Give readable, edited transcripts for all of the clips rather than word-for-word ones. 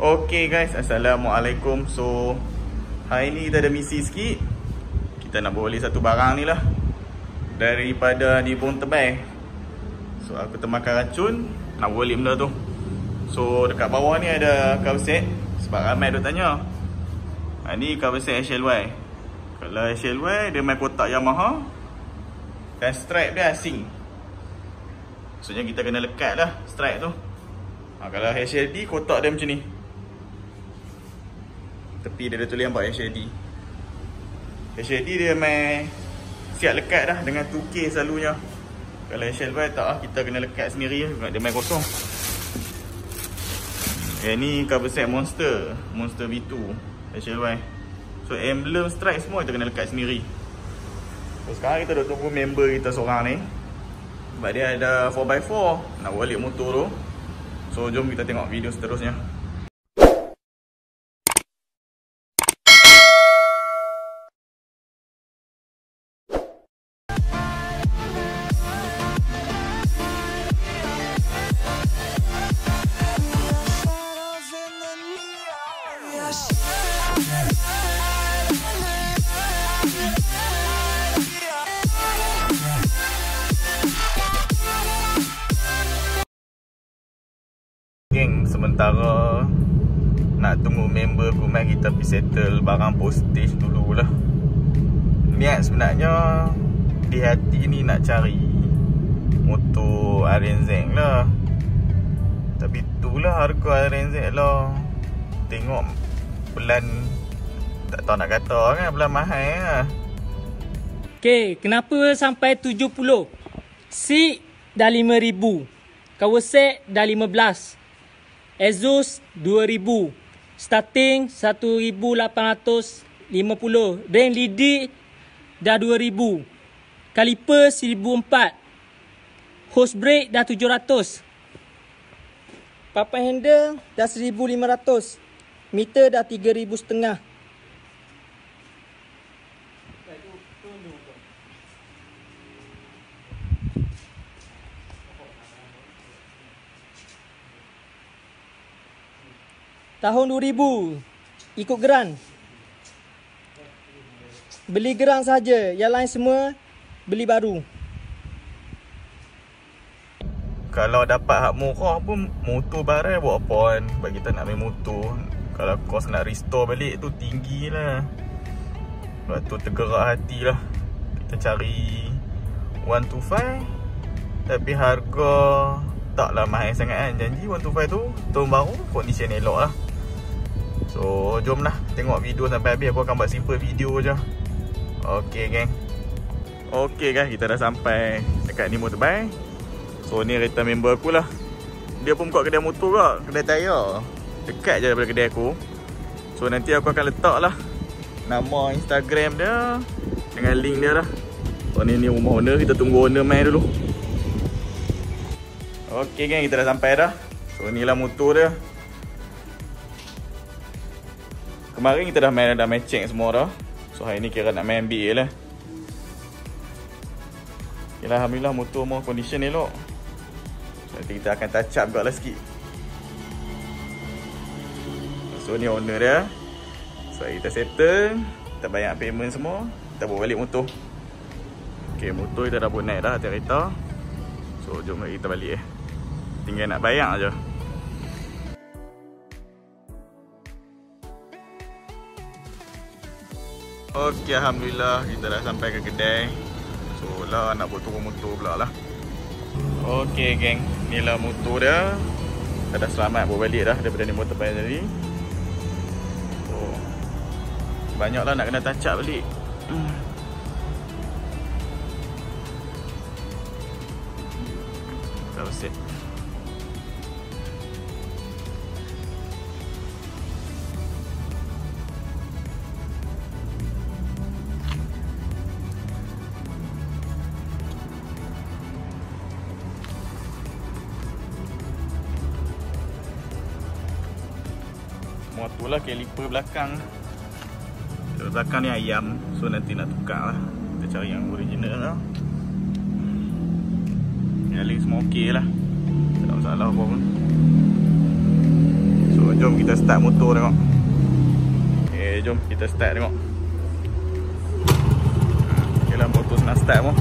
Okay guys, Assalamualaikum. So hari ni kita ada misi sikit. Kita nak bawa beli satu barang ni lah daripada di Bong Tebal. So aku termakan racun, nak bawa beli benda tu. So dekat bawah ni ada cover set. Sebab ramai dia tanya, ni cover set HLY. Kalau HLY dia main kotak Yamaha dan stripe dia asing. Maksudnya kita kena lekat lah stripe tu. Kalau HLD kotak dia macam ni, tepi dia ada tulis nampak HLD. HLD dia main siap lekat dah dengan 2K selalunya. Kalau HLY tak lah, kita kena lekat sendiri lah. Dia main kosong. Ni cover set Monster V2 HLY. So emblem stripe semua kita kena lekat sendiri. So sekarang kita dah tunggu member kita seorang ni, sebab dia ada 4x4 nak balik motor tu. So jom kita tengok video seterusnya. Geng, sementara nak tunggu member aku, mari kita pergi settle barang postage dulu lah. Niat sebenarnya di hati ni nak cari motor RNZ lah. Tapi itulah harga RNZ lah. Tengok pelan, tak tahu nak kata kan, pelan mahal lah. Okay, kenapa sampai 70? Seat dah 5,000, cover set dah 15, exhaust 2,000, starting 1,850, ring lidik dah 2,000, kaliper 1,400, hose brake dah 700, papan handle dah 1,500, meter dah 3,500. Tahun 2000 ikut geran. Beli geran saja, yang lain semua beli baru. Kalau dapat hak murah pun motor barang buat apa kan. Sebab kita nak main motor, kalau kos nak restore balik tu tinggi lah. Sebab tu tergerak hati lah. Kita cari 125, tapi harga taklah mahal sangat kan. Janji 125 tu tahun baru, kondisi elok lah. So jom lah tengok video sampai habis. Aku akan buat simple video je. Okay geng. Okay guys, kita dah sampai dekat ni Bong Tebal. So ni kereta member aku lah. Dia pun buka kedai motor kak, kedai tayar dekat je daripada kedai aku. So nanti aku akan letak lah nama Instagram dia dengan link dia lah. So ni rumah owner, kita tunggu owner main dulu. Okay geng, kita dah sampai dah. So ni lah motor dia. Kemarin kita dah main check semua dah. So hari ni kira nak main ambil lah. Okay lah, alhamdulillah motor mau condition elok. Nanti kita akan touch up juga lah sikit. So ni owner dia. So kita settle, kita bayar payment semua, kita bawa balik motor. Okay, motor kita dah pun naik dah atas kereta. So jom kita balik tinggal nak bayar je. Okay, alhamdulillah kita dah sampai ke kedai. So lah nak buat turun motor pula lah. Okay geng, ni lah motor dia. Kita dah selamat bawa balik dah daripada ni motor bayar tadi. So banyak lah nak kena touch up balik. Cover set. Motor lah kaliper belakang. Belakang ni ayam. So nanti nak tukar lah. Kita cari yang original lah. Yang lain semua okey lah, tak ada masalah apa pun. So Jom kita start motor tengok. Okay, jom kita start tengok. Okay lah, motor senang start pun.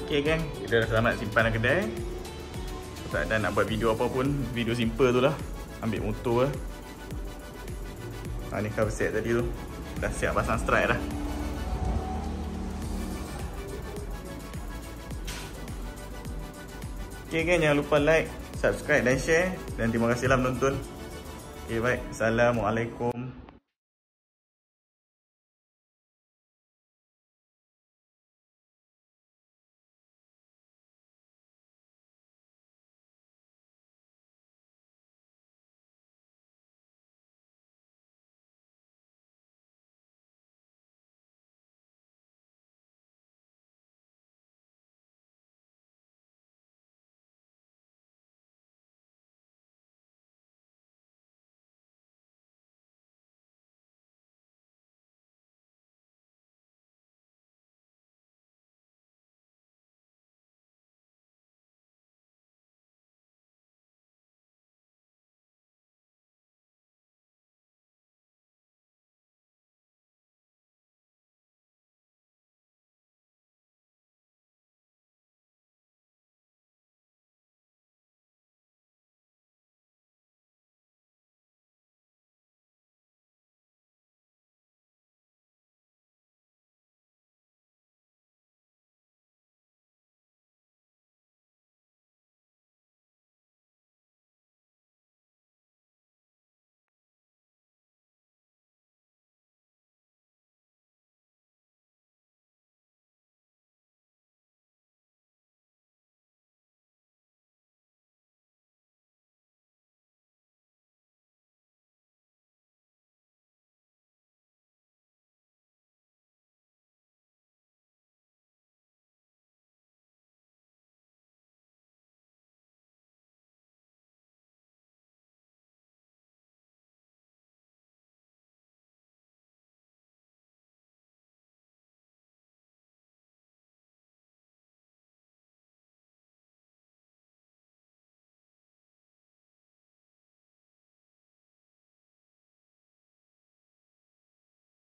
Okay gang, kita dah selamat simpan dalam kedai. Tak ada nak buat video apa pun, video simple tu lah. Ambil motor lah. Ni cover set tadi tu dah siap pasang strike dah. Okay gang, jangan lupa like, subscribe dan share. Dan terima kasihlah menonton. Okay, baik. Assalamualaikum.